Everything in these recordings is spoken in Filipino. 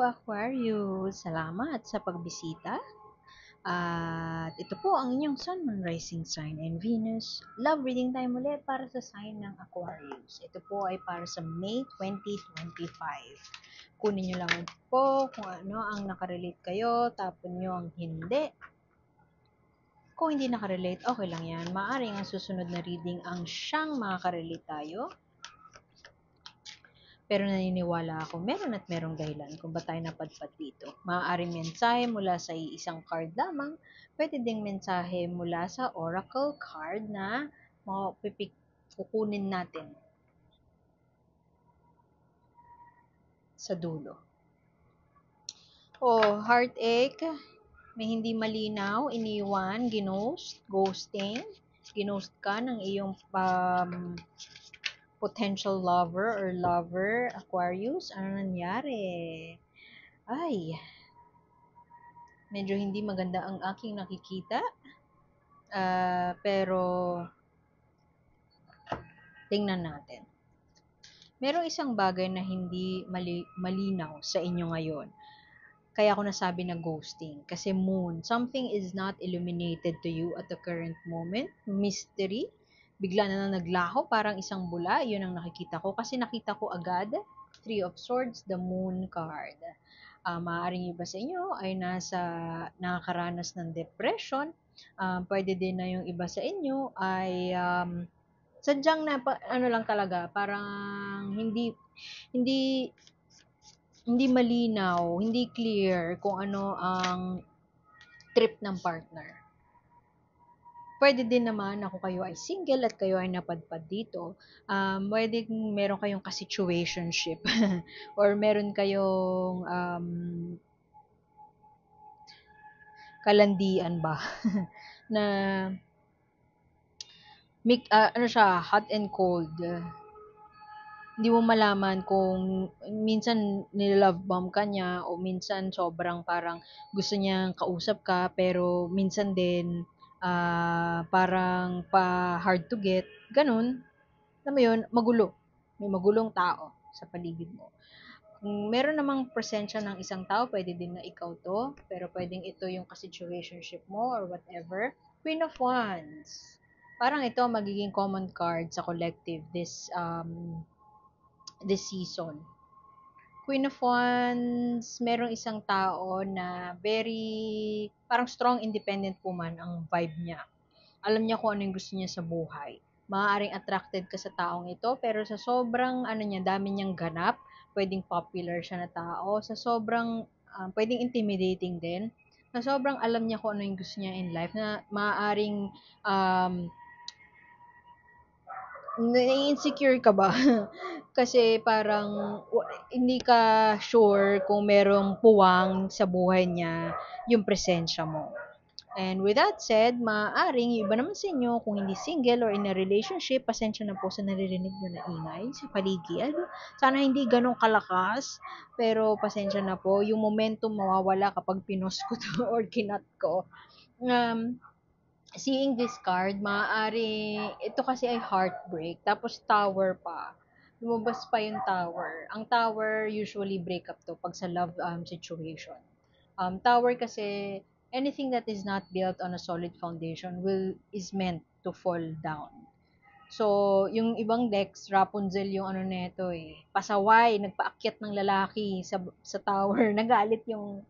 Aquarius! Salamat sa pagbisita. At ito po ang inyong Sun, Moon, Rising Sign, and Venus. Love reading time ulit para sa sign ng Aquarius. Ito po ay para sa May 2025. Kunin nyo lang po kung ano ang nakarelate kayo, tapon nyo ang hindi. Kung hindi nakarelate, okay lang yan. Maaring ang susunod na reading ang siyang makakarelate tayo. Pero naniniwala ako, meron at merong dahilan kung ba't tayo napadpad dito. Maaaring mensahe mula sa isang card lamang, pwede ding mensahe mula sa oracle card na kukunin natin sa dulo. Heartache, may hindi malinaw, iniwan, ghosting, ginost ka ng iyong potential lover or lover, Aquarius. Ano nangyari? Ay, medyo hindi maganda ang aking nakikita. Pero, tingnan natin. Merong isang bagay na hindi malinaw sa inyo ngayon. Kaya ako nasabi na ghosting. Kasi moon, something is not illuminated to you at the current moment. Mystery. Bigla na lang naglaho, parang isang bula. Yun ang nakikita ko. Kasi nakita ko agad, Three of Swords, the Moon card. Maaaring iba sa inyo ay nakakaranas ng depression. Pwede din na yung iba sa inyo ay sadyang ano lang talaga, parang hindi hindi malinaw, hindi clear kung ano ang trip ng partner. Pwede din naman ako kayo ay single at kayo ay napadpad dito. Pwede meron kayong ka-situationship or meron kayong kalandian ba na ano siya, hot and cold. Hindi mo malaman kung minsan nilove bomb ka niya o minsan sobrang parang gusto niyang kausap ka pero minsan din parang pa hard to get, ganun. Alam mo yun, magulo. May magulong tao sa paligid mo. Kung meron namang presensya ng isang tao, pwede din na ikaw to, pero pwedeng ito yung ka-situationship mo or whatever. Queen of Wands. Parang ito magiging common card sa collective this season. Queen of Wands, merong isang tao na very, parang strong independent woman ang vibe niya. Alam niya kung ano yung gusto niya sa buhay. Maaaring attracted ka sa taong ito, pero sa sobrang, dami niyang ganap, pwedeng popular siya na tao, sa sobrang, pwedeng intimidating din, na sobrang alam niya kung ano yung gusto niya in life, na maaaring, na-insecure ka ba? Kasi parang hindi ka sure kung merong puwang sa buhay niya yung presensya mo. And with that said, maaaring yung iba naman sa inyo, kung hindi single or in a relationship, pasensya na po sa naririnig nyo na ingay sa paligid. Sana hindi ganun kalakas, pero pasensya na po. Yung momentum mawawala kapag pinost ko to or kinat ko. Seeing this card, maaari, ito kasi ay heartbreak, tapos tower pa. Lumabas pa yung tower. Ang tower, usually break up to pag sa love situation. Tower kasi, anything that is not built on a solid foundation is meant to fall down. So, yung ibang decks, Rapunzel yung ano neto eh. Pasaway, nagpaakyat ng lalaki sa tower. Nagalit yung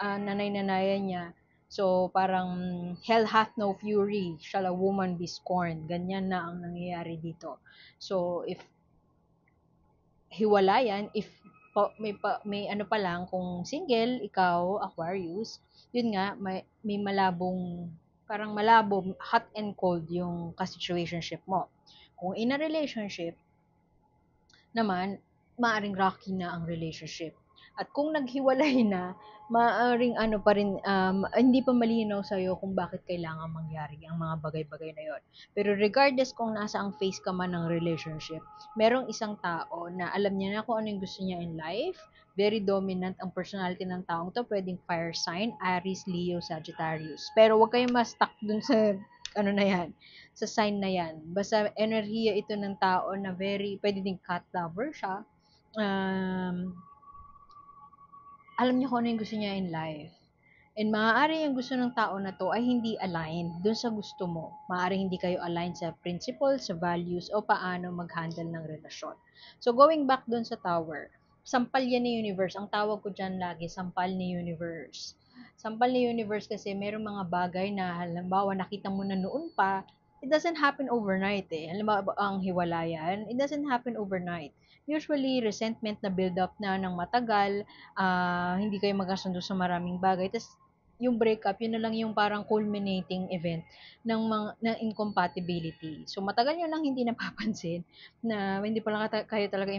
nanay-nanayan niya. So, parang hell hath no fury, shall a woman be scorned. Ganyan na ang nangyayari dito. So, if hiwalayan, if may ano pa lang, kung single, ikaw, Aquarius, yun nga, may malabong, parang malabo, hot and cold yung ka-situationship mo. Kung in a relationship, naman, maaring rocky na ang relationship. At kung naghiwalay na, maaring ano pa rin, hindi pa malinaw sa'yo kung bakit kailangan mangyari ang mga bagay-bagay na yon. Pero regardless kung nasa ang phase ka man ng relationship, merong isang tao na alam niya na kung ano yung gusto niya in life, very dominant ang personality ng taong to, pwedeng fire sign, Aries, Leo, Sagittarius. Pero huwag kayong ma-stuck dun sa ano na yan, sa sign na yan. Basta enerhiya ito ng tao na very, pwede din cat lover siya. alam niya kung ano yung gusto niya in life. And maaari yung gusto ng tao na to ay hindi aligned dun sa gusto mo. Maaari hindi kayo aligned sa principles, sa values, o paano mag-handle ng relasyon. So, going back dun sa tower, sampal yan ni universe. Ang tawag ko dyan lagi, sampal ni universe. Sampal ni universe kasi merong mga bagay na halimbawa nakita mo na noon pa, it doesn't happen overnight eh. Halimbawa ang hiwalayan, it doesn't happen overnight. Usually, resentment na build up na ng matagal, hindi kayo magkasundo sa maraming bagay. Tapos, yung breakup, yun na lang yung parang culminating event ng incompatibility. So, matagal nyo nang hindi napapansin na hindi pa lang kayo talaga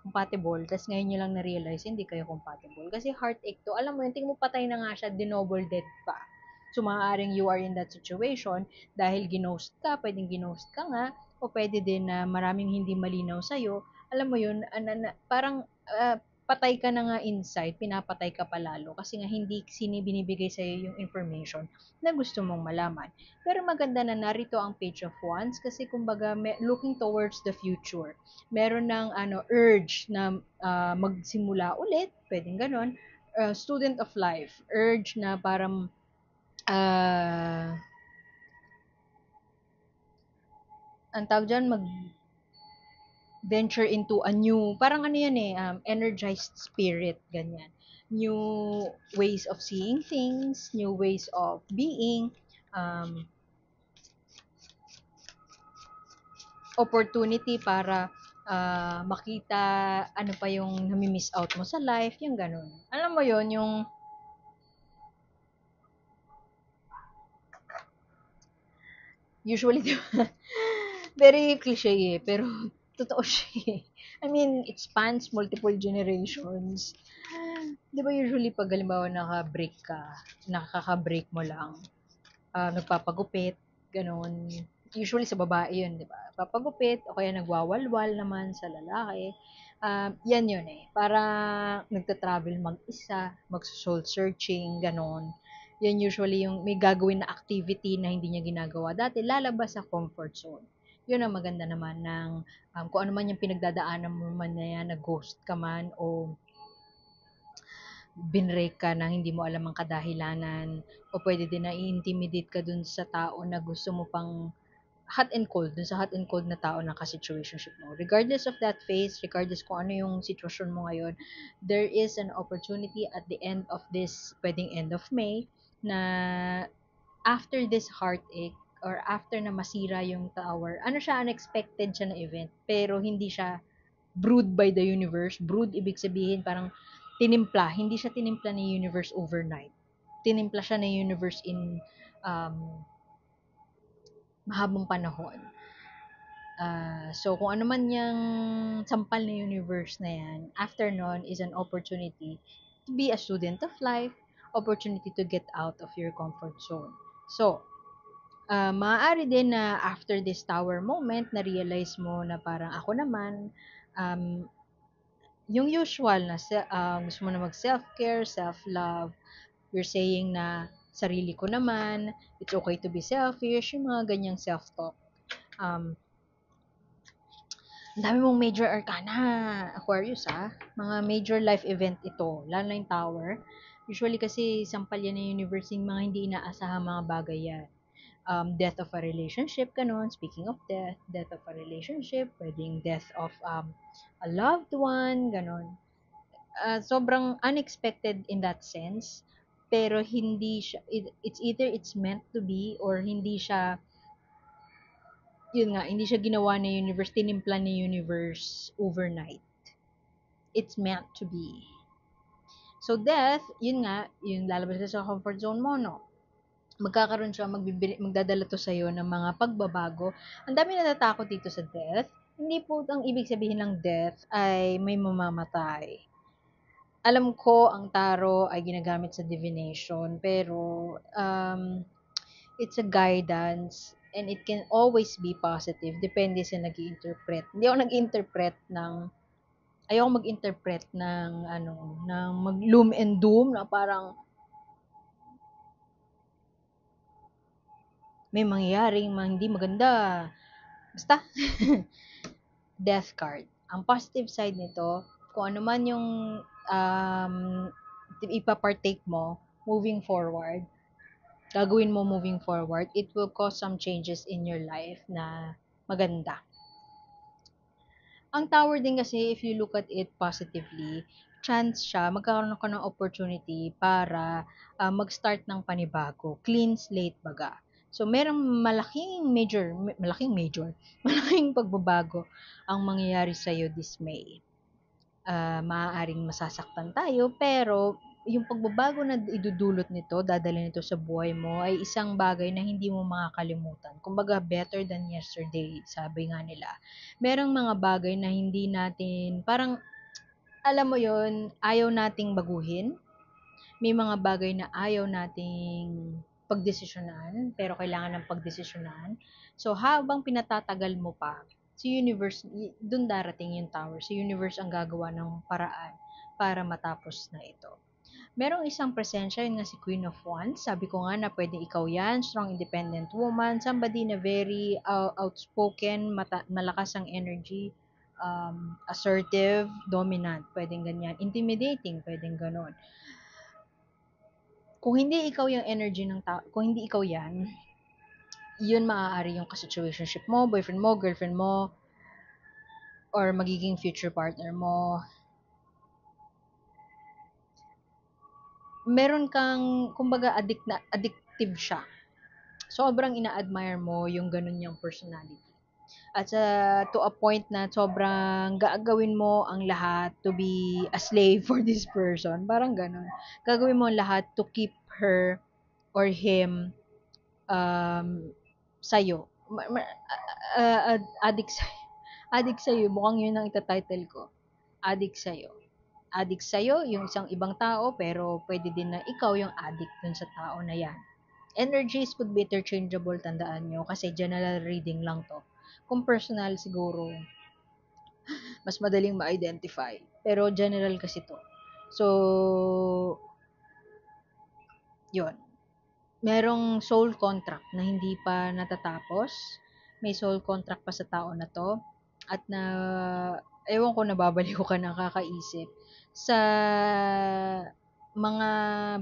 compatible. Tapos, ngayon nyo lang na-realize, hindi kayo compatible. Kasi heartache to, alam mo yun, tingin mo patay na nga siya, dinoble dead pa. So, maaaring you are in that situation dahil ginost ka, pwedeng ginost ka nga, o pwede din na maraming hindi malinaw sa'yo, alam mo yun, parang patay ka na nga inside, pinapatay ka palalo kasi nga hindi binibigay sa'yo yung information na gusto mong malaman. Pero maganda na narito ang Page of Wands kasi kumbaga looking towards the future. Meron ng urge na magsimula ulit, pwedeng ganon. Student of life, urge na parang uh, ang tawag dyan, venture into a new, parang ano yan eh, energized spirit, ganyan. New ways of seeing things, new ways of being, um, opportunity para makita ano pa yung nami-miss out mo sa life, yung ganun. Alam mo yon yung usually, di ba? Very cliche eh, pero totoo siya eh. I mean, it spans multiple generations. Di ba usually pag halimbawa naka-break ka, nakaka-break mo lang, nagpapagupit, ganun. Usually sa babae yun, di ba? Papagupit, o kaya nagwawalwal naman sa lalaki. Yan yun eh. Para nagta-travel mag-isa, mag-soul searching, ganun. Yan usually yung may gagawin na activity na hindi niya ginagawa dati, lalabas sa comfort zone. Yun ang maganda naman ng kung ano man yung pinagdadaanan mo man na yan, na ghost ka man o binrake ka na hindi mo alam ang kadahilanan o pwede din na i-intimidate ka dun sa tao na gusto mo pang hot and cold, dun sa hot and cold na tao na ka-situationship mo. Regardless of that phase, regardless kung ano yung sitwasyon mo ngayon, there is an opportunity at the end of this, pwedeng end of May, na after this heartache, or after na masira yung tower, ano siya, unexpected siya na event, pero hindi siya brewed by the universe. Brewed, ibig sabihin, parang tinimpla. Hindi siya tinimpla ni universe overnight. Tinimpla siya ni universe in um, mahabang panahon. So, kung ano man yung sampal na universe na yan, after nun is an opportunity to be a student of life, opportunity to get out of your comfort zone. So, maaari din na after this tower moment, na-realize mo na parang ako naman, um, yung usual na gusto mo na mag self-care, self-love, you're saying na sarili ko naman, it's okay to be selfish, yung mga ganyang self-talk. Um, ang dami mong major arcana, Aquarius mga major life event ito, lalo na yung tower. Usually kasi sampal yan ng universe, yung mga hindi inaasahang mga bagay yan. Death of a relationship, ganun. Speaking of death, death of a relationship, pwedeng death of a loved one, ganun. Sobrang unexpected in that sense, pero hindi siya, it's either it's meant to be or hindi siya, yun nga, hindi siya ginawa ng universe, tinimpla ng universe overnight. It's meant to be. So death, yun nga, yung lalabas ka sa comfort zone mo, no? Magkakaroon siya, magdadala to sa'yo ng mga pagbabago. Ang dami natatakot dito sa death. Hindi po ang ibig sabihin ng death ay may mamamatay. Alam ko ang tarot ay ginagamit sa divination, pero it's a guidance and it can always be positive. Depende sa nag-i-interpret. Hindi ako nag-interpret ng ayoko mag-interpret ng ng mag-gloom and doom na parang may mangyayaring hindi maganda. Basta, death card. Ang positive side nito, kung ano man yung um, ipapartake mo moving forward, gagawin mo moving forward, it will cause some changes in your life na maganda. Ang tower din kasi, if you look at it positively, chance siya, magkakaroon ka ng opportunity para mag-start ng panibago. Clean slate baga. So, merong malaking pagbabago ang mangyayari sa'yo this May. Maaaring masasaktan tayo, pero yung pagbabago na idudulot nito, dadala nito sa buhay mo, ay isang bagay na hindi mo makakalimutan. Kumbaga, better than yesterday, sabi nga nila. Merong mga bagay na hindi natin, parang, alam mo yon, ayaw nating baguhin. May mga bagay na ayaw nating pagdesisyonan, pero kailangan ng pagdesisyonan. So, habang pinatatagal mo pa, si universe, dun darating yung tower. Si universe ang gagawa ng paraan para matapos na ito. Merong isang presensya, yun nga si Queen of Wands. Sabi ko nga na pwede ikaw yan, strong independent woman, somebody na very outspoken, malakas ang energy, assertive, dominant, pwedeng ganyan. Intimidating, pwedeng ganon. Kung hindi ikaw yung energy ng tao, kung hindi ikaw yan, yun maaari yung ka-situationship mo, boyfriend mo, girlfriend mo, or magiging future partner mo. Meron kang, kumbaga, addictive siya. Sobrang ina-admire mo yung ganun yung personality. At to a point na sobrang gagawin mo ang lahat to be a slave for this person. Parang ganun. Gagawin mo ang lahat to keep her or him um, sa'yo. Addict sa'yo. Addict sa'yo. Mukhang yun ang itatitle ko. Addict sa'yo. Addict sa'yo, yung isang ibang tao, pero pwede din na ikaw yung addict dun sa tao na yan. Energies could be interchangeable, tandaan nyo, kasi general reading lang to. Kung personal, siguro, mas madaling ma-identify. Pero general kasi to. So, yun. Merong soul contract na hindi pa natatapos. May soul contract pa sa tao na to. At na, ewan ko, nababaliw ka na kakaisip sa mga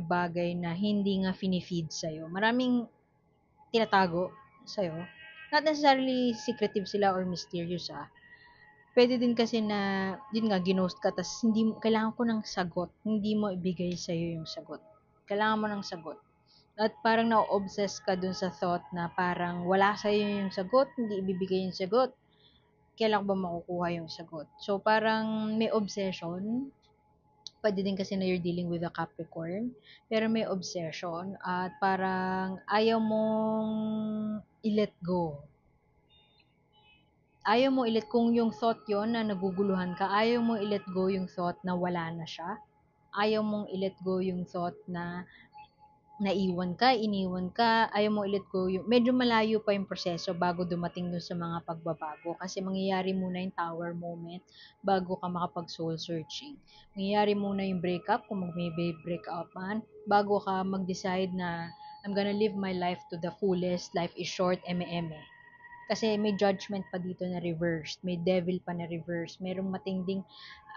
bagay na hindi nga finifeed sa'yo. Maraming tinatago sa'yo. Not necessarily secretive sila or mysterious Pwede din kasi na, yun nga, ginost ka, tas hindi, kailangan ko ng sagot. Hindi mo ibigay sa'yo yung sagot. Kailangan mo ng sagot. At parang na-obsess ka dun sa thought na parang wala sa'yo yung sagot, hindi ibibigay yung sagot. Kailan ba makukuha yung sagot? So, parang may obsession. Pwede din kasi na you're dealing with a Capricorn. Pero may obsession. At parang ayaw mong i-let go. Ayaw mo i-let, kung yung thought yon na naguguluhan ka, ayaw mo i-let go yung thought na wala na siya. Ayaw mong i-let go yung thought na naiwan ka, iniwan ka, ayaw mo i-let go yung, medyo malayo pa yung proseso bago dumating dun sa mga pagbabago. Kasi mangyayari muna yung tower moment bago ka makapag soul searching. Mangyayari muna yung breakup, kung may breakup man, bago ka mag-decide na I'm gonna live my life to the fullest, life is short, eme-eme. Kasi may judgment pa dito na reversed, may devil pa na reversed, merong matinding,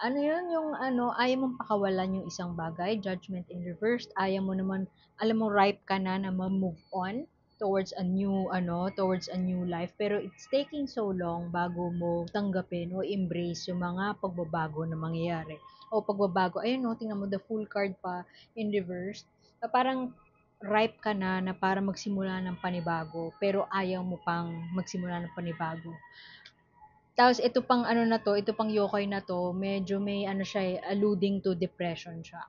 ano yun, yung ayaw mong pakawalan yung isang bagay, judgment in reversed, ayaw mo naman, alam mo, ripe ka na ma-move on towards a new, towards a new life, pero it's taking so long bago mo tanggapin o embrace yung mga pagbabago na mangyayari. O pagbabago, ayun no, tingnan mo, the full card pa in reverse, parang ripe ka na para magsimula ng panibago, pero ayaw mo pang magsimula ng panibago. Tapos ito pang na to, ito pang yokai na to, medyo may siya alluding to depression siya.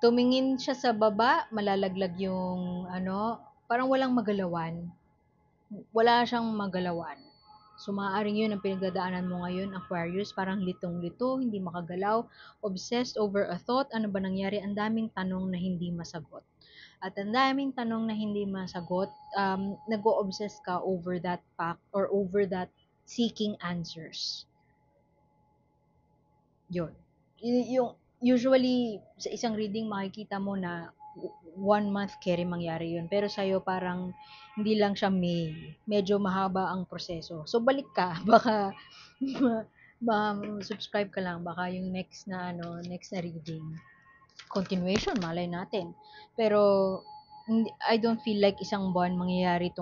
Tumingin siya sa baba, malalaglag yung parang walang magalawan. Wala siyang magalawan. So, maaaring yun ang pinagdadaanan mo ngayon, Aquarius, parang litong-lito, hindi makagalaw, obsessed over a thought, ano ba nangyari, ang daming tanong na hindi masagot. At ang daming tanong na hindi masagot, nag-o-obsess ka over that fact or over that seeking answers. Yun. Yung, usually, sa isang reading, makikita mo na 1 month carry mangyari yun. Pero sa'yo parang hindi lang siya May. Medyo mahaba ang proseso. So balik ka. Baka Subscribe ka lang, baka yung next na reading, continuation, malay natin. Pero, I don't feel like isang buwan mangyayari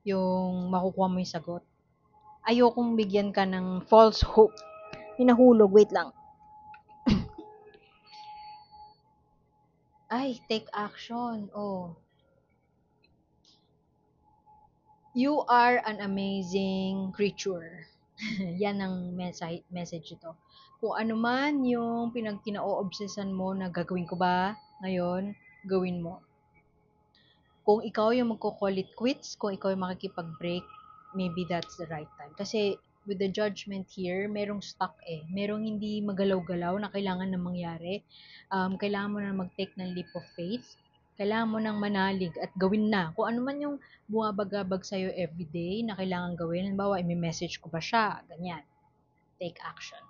yung makukuha mo yung sagot. Ayokong bigyan ka ng false hope. Hinahulog, wait lang. Ay, take action. Oh. You are an amazing creature. Yan ang message ito. Kung ano man yung pinagkinao-obsesan mo na gagawin ko ba ngayon, gawin mo. Kung ikaw yung magko-call it quits, kung ikaw yung makikipag-break, maybe that's the right time. Kasi with the judgment here, merong stuck eh. Merong hindi magalaw-galaw na kailangan na mangyari. Kailangan mo na mag-take ng leap of faith. Kailangan mo nang manalig at gawin na. Kung ano man yung bumabagabag sa'yo everyday na kailangan gawin. Halimbawa, i-message ko ba siya? Ganyan. Take action.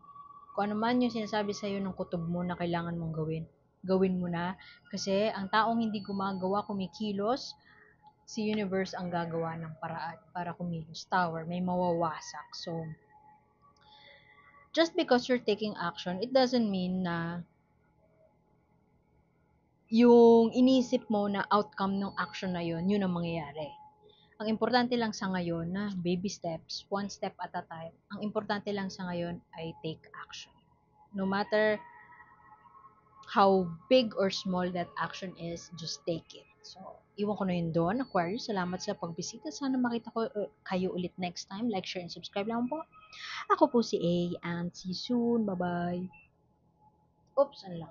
Kung ano man yung sinasabi sa'yo ng kutob mo na kailangan mong gawin, gawin mo na. Kasi ang taong hindi gumagawa, kumikilos, si universe ang gagawa ng paraan para kumilos. Tower, may mawawasak. So, just because you're taking action, it doesn't mean na yung inisip mo na outcome ng action na yun ang mangyayari. Ang importante lang sa ngayon na baby steps, one step at a time. Ang importante lang sa ngayon ay take action. No matter how big or small that action is, just take it. So, iwan ko na yun doon. Aquarius, salamat sa pagbisita. Sana makita ko kayo ulit next time. Like, share, and subscribe lang po. Ako po si A, and see you soon. Bye-bye. Oops, ano lang.